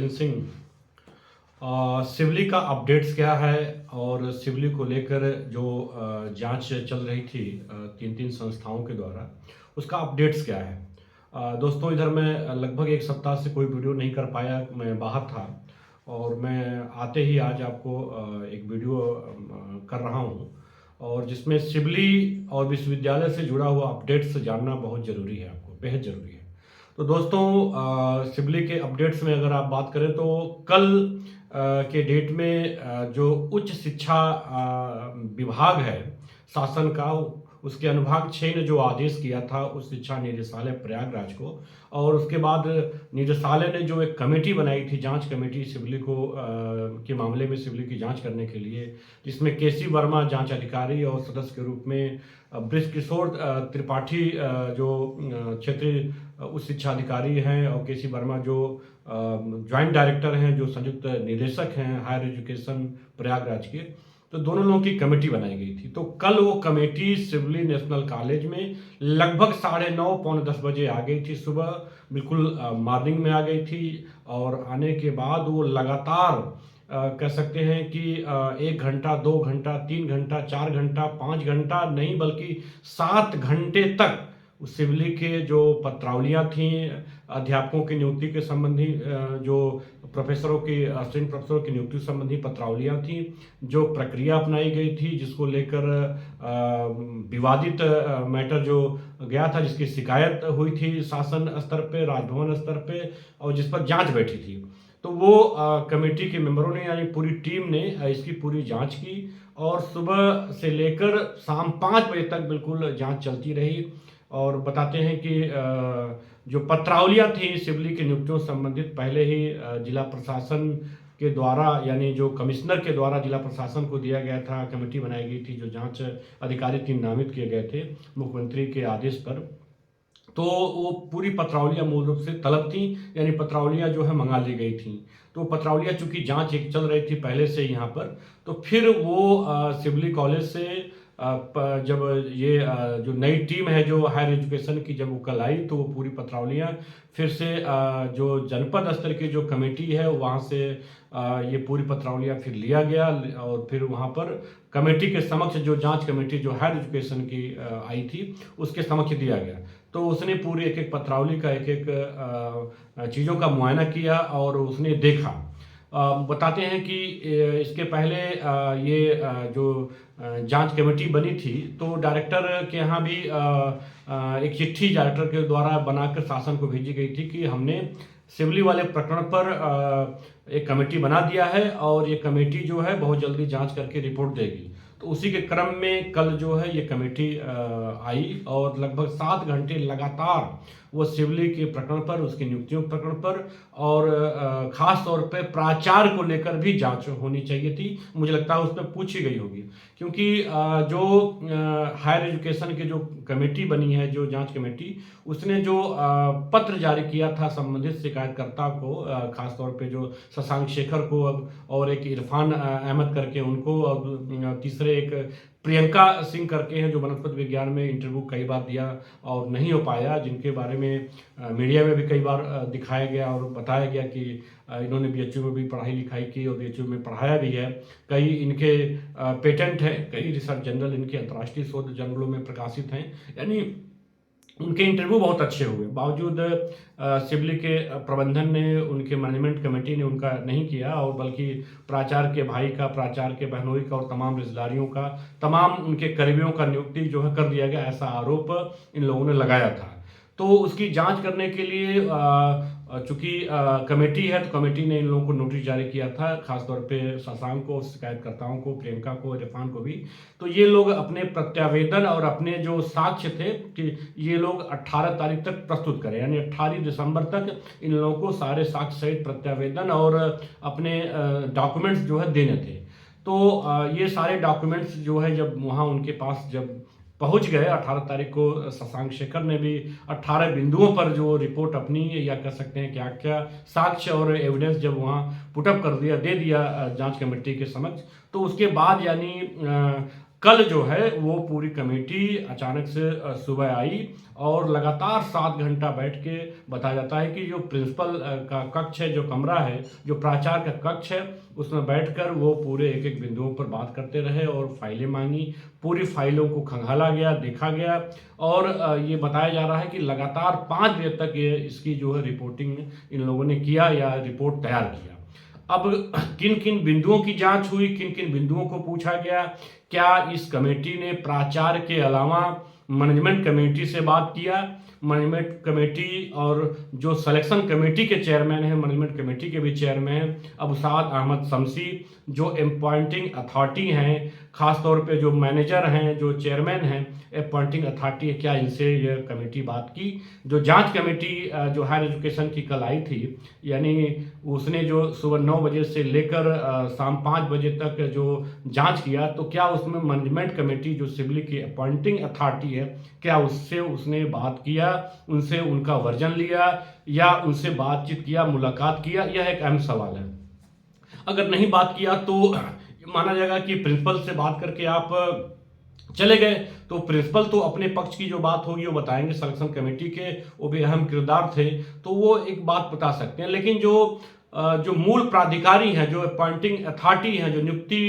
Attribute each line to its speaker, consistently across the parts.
Speaker 1: Balancing Sivli का updates क्या है और सिवली को लेकर जो जांच चल रही थी तीन तीन संस्थाओं के द्वारा, उसका अपडेट्स क्या है। दोस्तों, इधर मैं लगभग एक सप्ताह से कोई वीडियो नहीं कर पाया, मैं बाहर था और मैं आते ही आज आपको एक वीडियो कर रहा हूँ और जिसमें सिवली और विश्वविद्यालय से जुड़ा हुआ अपडेट्स जानना बहुत ज़रूरी है, आपको बेहद ज़रूरी है। तो दोस्तों, सिवली के अपडेट्स में अगर आप बात करें तो कल के डेट में जो उच्च शिक्षा विभाग है शासन का, उसके अनुभाग 6 ने जो आदेश किया था उस शिक्षा निदेशालय प्रयागराज को, और उसके बाद निदेशालय ने जो एक कमेटी बनाई थी, जांच कमेटी सिवली को के मामले में सिवली की जांच करने के लिए, जिसमें केसी वर्मा जांच अधिकारी और सदस्य के रूप में बृजकिशोर त्रिपाठी जो क्षेत्रीय उच्च शिक्षा अधिकारी हैं, और केसी वर्मा जो ज्वाइंट डायरेक्टर हैं, जो संयुक्त निदेशक हैं हायर एजुकेशन प्रयागराज के। तो दोनों लोगों की कमेटी बनाई गई थी। तो कल वो कमेटी सिवली नेशनल कॉलेज में लगभग 9:30 पौने 10 बजे आ गई थी, सुबह बिल्कुल मॉर्निंग में आ गई थी। और आने के बाद वो लगातार कह सकते हैं कि 1 घंटा, 2 घंटा, 3 घंटा, 4 घंटा, 5 घंटा नहीं बल्कि 7 घंटे तक उस सिवली के जो पत्रावलियाँ थीं, अध्यापकों की नियुक्ति के संबंधी जो प्रोफेसरों की, असिस्टेंट प्रोफेसरों की नियुक्ति संबंधी पत्रावलियाँ थीं, जो प्रक्रिया अपनाई गई थी, जिसको लेकर विवादित मैटर जो गया था, जिसकी शिकायत हुई थी शासन स्तर पे, राजभवन स्तर पे, और जिस पर जांच बैठी थी। तो वो कमेटी के मेंबरों ने, यानी पूरी टीम ने इसकी पूरी जांच की और सुबह से लेकर शाम 5 बजे तक बिल्कुल जांच चलती रही। और बताते हैं कि जो पत्रावलियाँ थी सिवली की नियुक्तियों संबंधित, पहले ही जिला प्रशासन के द्वारा, यानी जो कमिश्नर के द्वारा जिला प्रशासन को दिया गया था, कमेटी बनाई गई थी, जो जांच अधिकारी 3 नामित किए गए थे मुख्यमंत्री के आदेश पर। तो वो पूरी पत्रावलियाँ मूल रूप से तलब थी, यानी पत्रावलियाँ जो है मंगा ली गई थी। तो पत्रावलियाँ चूंकि जांच एक चल रही थी पहले से यहाँ पर, तो फिर वो सिवली कॉलेज से जब ये जो नई टीम है जो हायर एजुकेशन की, जब वो कल आई, तो वो पूरी पत्रावलियाँ फिर से जो जनपद स्तर की जो कमेटी है वहाँ से ये पूरी पत्रावलियाँ फिर लिया गया और फिर वहाँ पर कमेटी के समक्ष, जो जांच कमेटी जो हायर एजुकेशन की आई थी, उसके समक्ष दिया गया। तो उसने पूरी एक एक पत्रावली का एक एक चीज़ों का मुआयना किया और उसने देखा। बताते हैं कि इसके पहले ये जो जांच कमेटी बनी थी, तो डायरेक्टर के यहाँ भी एक चिट्ठी डायरेक्टर के द्वारा बनाकर शासन को भेजी गई थी कि हमने सिवली वाले प्रकरण पर एक कमेटी बना दिया है और ये कमेटी जो है बहुत जल्दी जांच करके रिपोर्ट देगी। तो उसी के क्रम में कल जो है ये कमेटी आई और लगभग 7 घंटे लगातार वो सिवली के प्रकरण पर, उसकी नियुक्तियों प्रकरण पर और खास तौर पे प्राचार्य को लेकर भी जांच होनी चाहिए थी। मुझे लगता है उसमें पूछी गई होगी, क्योंकि जो हायर एजुकेशन की जो कमेटी बनी है, जो जांच कमेटी, उसने जो पत्र जारी किया था संबंधित शिकायतकर्ता को, खास तौर पे जो शशांक शेखर को और एक इरफान अहमद करके उनको, और तीसरे एक प्रियंका सिंह करके हैं जो वनस्पति विज्ञान में इंटरव्यू कई बार दिया और नहीं हो पाया, जिनके बारे में मीडिया में भी कई बार दिखाया गया और बताया गया कि इन्होंने बीएचयू में भी पढ़ाई लिखाई की और बीएचयू में पढ़ाया भी है। कई इनके पेटेंट हैं, कई रिसर्च जर्नल इनके अंतर्राष्ट्रीय शोध जर्नलों में प्रकाशित हैं, यानी उनके इंटरव्यू बहुत अच्छे हुए। बावजूद सिवली के प्रबंधन ने, उनके मैनेजमेंट कमेटी ने उनका नहीं किया, और बल्कि प्राचार्य के भाई का, प्राचार्य के बहनोई का और तमाम रिश्तेदारियों का, तमाम उनके करीबियों का नियुक्ति जो है कर दिया गया, ऐसा आरोप इन लोगों ने लगाया था। तो उसकी जांच करने के लिए चूंकि कमेटी है, तो कमेटी ने इन लोगों को नोटिस जारी किया था, खासतौर पे शशांक को, शिकायतकर्ताओं को, प्रियंका को, इरफान को भी। तो ये लोग अपने प्रत्यावेदन और अपने जो साक्ष्य थे कि ये लोग 18 तारीख तक प्रस्तुत करें, यानी 18 दिसंबर तक इन लोगों को सारे साक्ष्य सहित प्रत्यावेदन और अपने डॉक्यूमेंट्स जो है देने थे। तो ये सारे डॉक्यूमेंट्स जो है जब वहाँ उनके पास जब पहुंच गए 18 तारीख को, शशांक शेखर ने भी 18 बिंदुओं पर जो रिपोर्ट अपनी, या कह सकते हैं क्या क्या साक्ष्य और एविडेंस जब वहाँ पुटअप कर दिया, दे दिया जांच कमेटी के समक्ष, तो उसके बाद यानी कल जो है वो पूरी कमेटी अचानक से सुबह आई और लगातार 7 घंटा बैठ के बताया जाता है कि जो प्रिंसिपल का कक्ष है, जो कमरा है, जो प्राचार्य का कक्ष है, उसमें बैठकर वो पूरे एक एक बिंदुओं पर बात करते रहे और फाइलें मांगी। पूरी फाइलों को खंगाला गया, देखा गया और ये बताया जा रहा है कि लगातार 5 बजे तक ये इसकी जो है रिपोर्टिंग इन लोगों ने किया या रिपोर्ट तैयार किया। अब किन किन बिंदुओं की जांच हुई, किन किन बिंदुओं को पूछा गया, क्या इस कमेटी ने प्राचार्य के अलावा मैनेजमेंट कमेटी से बात किया, मैनेजमेंट कमेटी और जो सिलेक्शन कमेटी के चेयरमैन हैं, मैनेजमेंट कमेटी के भी चेयरमैन हैं अबुसाद अहमद शमसी, जो अपॉइंटिंग अथॉरिटी हैं, खास तौर पे जो मैनेजर हैं, जो चेयरमैन हैं अपॉइंटिंग अथॉरिटी है, क्या इनसे ये कमेटी बात की। जो जांच कमेटी जो हायर एजुकेशन की कल आई थी, यानी उसने जो सुबह 9 बजे से लेकर शाम 5 बजे तक जो जांच किया, तो क्या उसमें मैनेजमेंट कमेटी जो सिबली की अपॉइंटिंग अथॉरिटी है, क्या उससे उसने बात किया, उनसे उनका वर्जन लिया या उनसे बातचीत किया, मुलाकात किया, यह एक अहम सवाल है। अगर नहीं बात किया तो माना जाएगा कि प्रिंसिपल से बात करके आप चले गए, तो प्रिंसिपल तो अपने पक्ष की जो बात होगी वो बताएंगे, सिलेक्शन कमेटी के वो भी अहम किरदार थे तो वो एक बात बता सकते हैं, लेकिन जो मूल प्राधिकारी हैं, जो अपॉइंटिंग अथॉरिटी हैं, जो नियुक्ति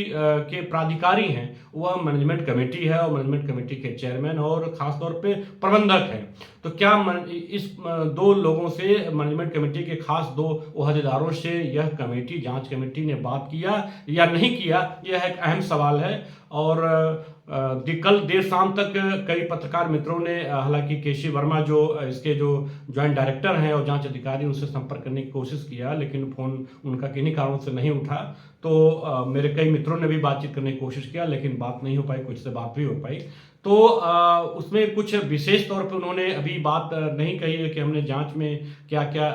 Speaker 1: के प्राधिकारी हैं, वह मैनेजमेंट कमेटी है और मैनेजमेंट कमेटी के चेयरमैन और खास तौर पे प्रबंधक हैं। तो क्या इस 2 लोगों से, मैनेजमेंट कमेटी के खास 2 ओहदेदारों से यह कमेटी, जांच कमेटी ने बात किया या नहीं किया, यह एक अहम सवाल है। और कल देर शाम तक कई पत्रकार मित्रों ने, हालांकि केसी वर्मा जो इसके जो ज्वाइंट डायरेक्टर हैं और जांच अधिकारी, उनसे संपर्क करने की कोशिश किया, लेकिन फ़ोन उनका किन्हीं कारणों से नहीं उठा। तो मेरे कई मित्रों ने भी बातचीत करने की कोशिश किया, लेकिन बात नहीं हो पाई, कुछ से बात भी हो पाई। तो उसमें कुछ विशेष तौर पे उन्होंने अभी बात नहीं कही है कि हमने जांच में क्या क्या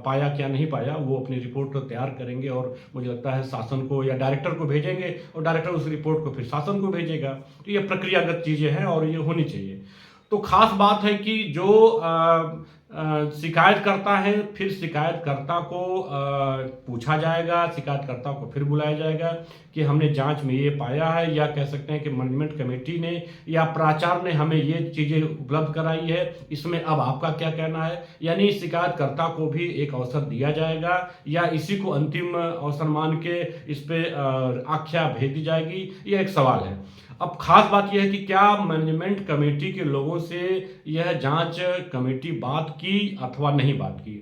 Speaker 1: पाया, क्या नहीं पाया। वो अपनी रिपोर्ट तो तैयार करेंगे और मुझे लगता है शासन को या डायरेक्टर को भेजेंगे और डायरेक्टर उस रिपोर्ट को फिर शासन को भेजेगा। तो ये प्रक्रियागत चीज़ें हैं और ये होनी चाहिए। तो खास बात है कि जो शिकायत करता है, फिर शिकायतकर्ता को पूछा जाएगा, शिकायतकर्ता को फिर बुलाया जाएगा कि हमने जांच में ये पाया है, या कह सकते हैं कि मैनेजमेंट कमेटी ने या प्राचार्य ने हमें ये चीज़ें उपलब्ध कराई है, इसमें अब आपका क्या कहना है। यानी शिकायतकर्ता को भी एक अवसर दिया जाएगा या इसी को अंतिम अवसर मान के इस पर आख्या भेज दी जाएगी, ये एक सवाल है। अब खास बात यह है कि क्या मैनेजमेंट कमेटी के लोगों से यह जांच कमेटी बात की अथवा नहीं बात की।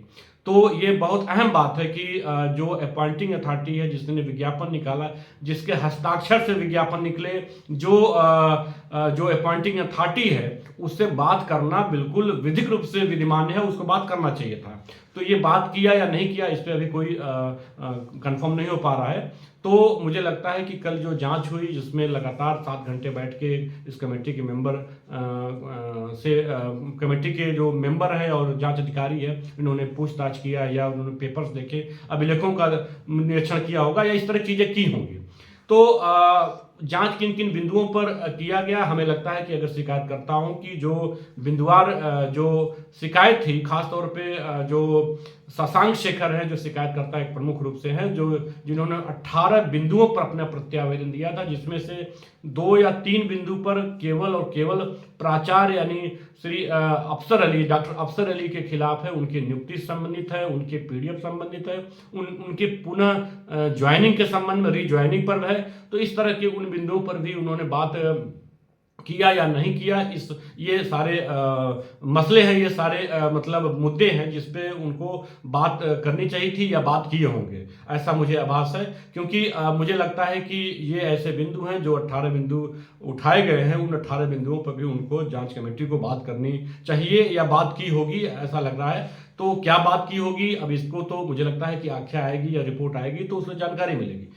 Speaker 1: तो ये बहुत अहम बात है कि जो अपॉइंटिंग अथॉरिटी है, जिसने विज्ञापन निकाला, जिसके हस्ताक्षर से विज्ञापन निकले, जो अपॉइंटिंग अथॉरिटी है, उससे बात करना बिल्कुल विधिक रूप से विधिमान्य है, उसको बात करना चाहिए था। तो ये बात किया या नहीं किया, इस पर अभी कोई कंफर्म नहीं हो पा रहा है। तो मुझे लगता है कि कल जो जांच हुई, जिसमें लगातार 7 घंटे बैठ के इस कमेटी के मेंबर कमेटी के जो मेंबर हैं और जांच अधिकारी है, इन्होंने पूछताछ किया या उन्होंने पेपर्स देखे, अभिलेखों का निरीक्षण किया होगा या इस तरह चीज़ें की होंगी। तो जांच किन किन बिंदुओं पर किया गया, हमें लगता है कि अगर शिकायतकर्ताओं की जो बिंदुवार जो शिकायत थी, खास तौर पे जो शशांक शेखर हैं, जो शिकायतकर्ता एक प्रमुख रूप से हैं, जिन्होंने 18 बिंदुओं पर अपना प्रत्यावेदन दिया था, जिसमें से 2 या 3 बिंदु पर केवल और केवल प्राचार्य यानी श्री अफसर अली, डॉक्टर अफसर अली के खिलाफ है, उनकी नियुक्ति संबंधित है, उनके पीडीएफ संबंधित है, उनके पुनः ज्वाइनिंग के संबंध में, रीज्वाइनिंग पर है। तो इस तरह के उन बिंदुओं पर भी उन्होंने बात किया या नहीं किया, ये सारे मसले हैं, ये सारे मतलब मुद्दे हैं जिस पे उनको बात करनी चाहिए थी या बात किए होंगे, ऐसा मुझे आभास है। क्योंकि मुझे लगता है कि ये ऐसे बिंदु हैं जो 18 बिंदु उठाए गए हैं, उन 18 बिंदुओं पर भी उनको जांच कमेटी को बात करनी चाहिए या बात की होगी, ऐसा लग रहा है। तो क्या बात की होगी, अब इसको तो मुझे लगता है कि आख्या आएगी या रिपोर्ट आएगी तो उसमें जानकारी मिलेगी।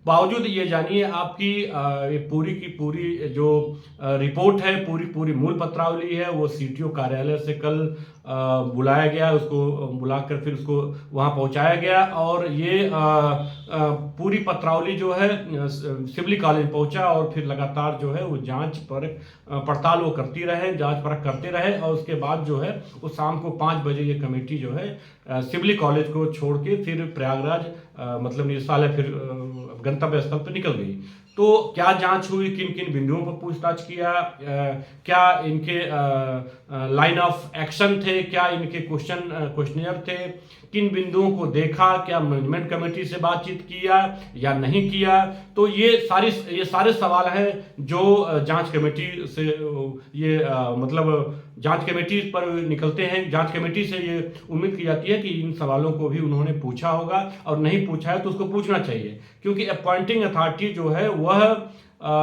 Speaker 1: बावजूद ये जानिए, आपकी ये पूरी की पूरी जो रिपोर्ट है, पूरी मूल पत्रावली है, वो सीटीओ कार्यालय से कल बुलाया गया, उसको बुलाकर फिर उसको वहाँ पहुँचाया गया और ये पूरी पत्रावली जो है सिवली कॉलेज पहुँचा और फिर लगातार जो है वो जांच पर पड़ताल वो करती रहे, जांच परख करते रहे और उसके बाद जो है वो शाम को 5 बजे ये कमेटी जो है सिवली कॉलेज को छोड़ के फिर प्रयागराज मतलब निदेशालय, फिर गंतव्य स्थल पर निकल गई। तो क्या जांच हुई, किन किन बिंदुओं पर पूछताछ किया, क्या इनके लाइन ऑफ एक्शन थे, क्या इनके क्वेश्चनियर थे, किन बिंदुओं को देखा, क्या मैनेजमेंट कमेटी से बातचीत किया या नहीं किया। तो ये सारे सवाल हैं जो जांच कमेटी से ये मतलब जांच कमेटी पर निकलते हैं। जांच कमेटी से ये उम्मीद की जाती है कि इन सवालों को भी उन्होंने पूछा होगा, और नहीं पूछा है तो उसको पूछना चाहिए, क्योंकि अपॉइंटिंग अथॉरिटी जो है वह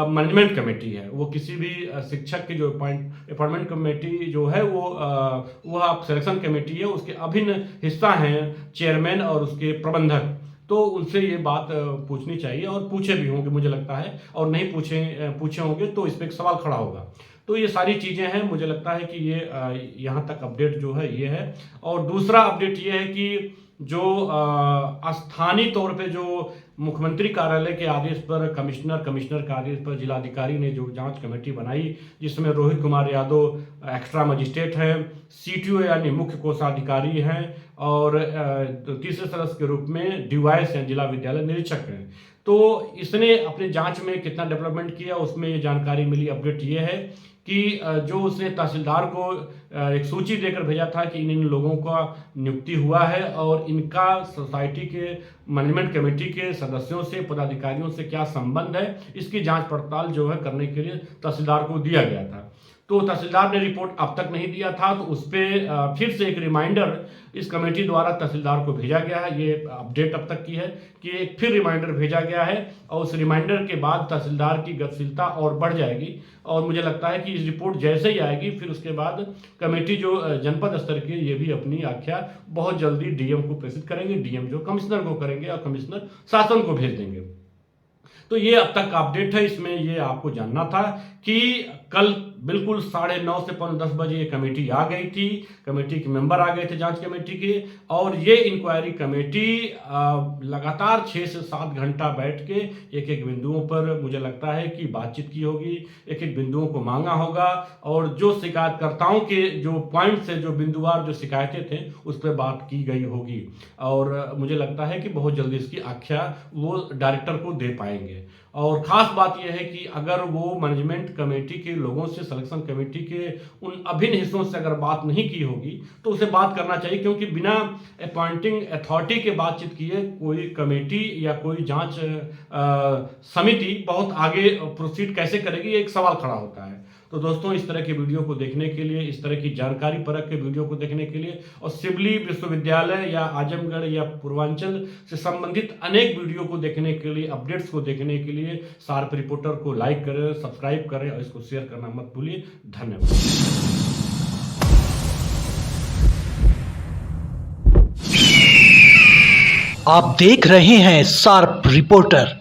Speaker 1: मैनेजमेंट कमेटी है। वो किसी भी शिक्षक की जो अपॉइंटमेंट कमेटी जो है वह आप सिलेक्शन कमेटी है, उसके अभिन्न हिस्सा हैं चेयरमैन और उसके प्रबंधक। तो उनसे ये बात पूछनी चाहिए, और पूछे भी होंगे मुझे लगता है, और नहीं पूछे होंगे तो इस पर एक सवाल खड़ा होगा। तो ये सारी चीज़ें हैं, मुझे लगता है कि ये यहाँ तक अपडेट जो है ये है। और दूसरा अपडेट ये है कि जो स्थानीय तौर पे जो मुख्यमंत्री कार्यालय के आदेश पर कमिश्नर के आदेश पर जिलाधिकारी ने जो जांच कमेटी बनाई, जिसमें रोहित कुमार यादव एक्स्ट्रा मजिस्ट्रेट हैं, CTO यानी मुख्य कोषाधिकारी हैं, और तीसरे सदस्य के रूप में DYS हैं, जिला विद्यालय निरीक्षक हैं। तो इसने अपने जांच में कितना डेवलपमेंट किया, उसमें ये जानकारी मिली। अपडेट ये है कि जो उसने तहसीलदार को एक सूची देकर भेजा था कि इन लोगों का नियुक्ति हुआ है, और इनका सोसाइटी के मैनेजमेंट कमेटी के सदस्यों से, पदाधिकारियों से क्या संबंध है, इसकी जांच पड़ताल जो है करने के लिए तहसीलदार को दिया गया था। तो तहसीलदार ने रिपोर्ट अब तक नहीं दिया था, तो उस पर फिर से एक रिमाइंडर इस कमेटी द्वारा तहसीलदार को भेजा गया है। ये अपडेट अब तक की है कि एक फिर रिमाइंडर भेजा गया है, और उस रिमाइंडर के बाद तहसीलदार की गतिशीलता और बढ़ जाएगी। और मुझे लगता है कि इस रिपोर्ट जैसे ही आएगी, फिर उसके बाद कमेटी जो जनपद स्तर की, ये भी अपनी आख्या बहुत जल्दी DM को प्रेषित करेंगे, DM जो कमिश्नर को करेंगे, और कमिश्नर शासन को भेज देंगे। तो ये अब तक का अपडेट है। इसमें ये आपको जानना था कि कल बिल्कुल 9:30 से 10 बजे ये कमेटी आ गई थी, कमेटी के मेंबर आ गए थे जांच कमेटी के, और ये इंक्वायरी कमेटी लगातार 6 से 7 घंटा बैठ के एक एक बिंदुओं पर मुझे लगता है कि बातचीत की होगी, एक एक बिंदुओं को मांगा होगा, और जो शिकायतकर्ताओं के जो पॉइंट से, जो बिंदुवार जो शिकायतें थे, उस पर बात की गई होगी। और मुझे लगता है कि बहुत जल्दी इसकी आख्या वो डायरेक्टर को दे पाएंगे। और ख़ास बात यह है कि अगर वो मैनेजमेंट कमेटी के लोगों से, सिलेक्शन कमेटी के उन अभिन्न हिस्सों से अगर बात नहीं की होगी, तो उसे बात करना चाहिए, क्योंकि बिना अपॉइंटिंग अथॉरिटी के बातचीत किए कोई कमेटी या कोई जांच समिति बहुत आगे प्रोसीड कैसे करेगी, एक सवाल खड़ा होता है। तो दोस्तों, इस तरह के वीडियो को देखने के लिए, इस तरह की जानकारी परक के वीडियो को देखने के लिए, और सिवली विश्वविद्यालय या आजमगढ़ या पूर्वांचल से संबंधित अनेक वीडियो को देखने के लिए, अपडेट्स को देखने के लिए शार्प रिपोर्टर को लाइक करें, सब्सक्राइब करें, और इसको शेयर करना मत भूलिए। धन्यवाद।
Speaker 2: आप देख रहे हैं शार्प रिपोर्टर।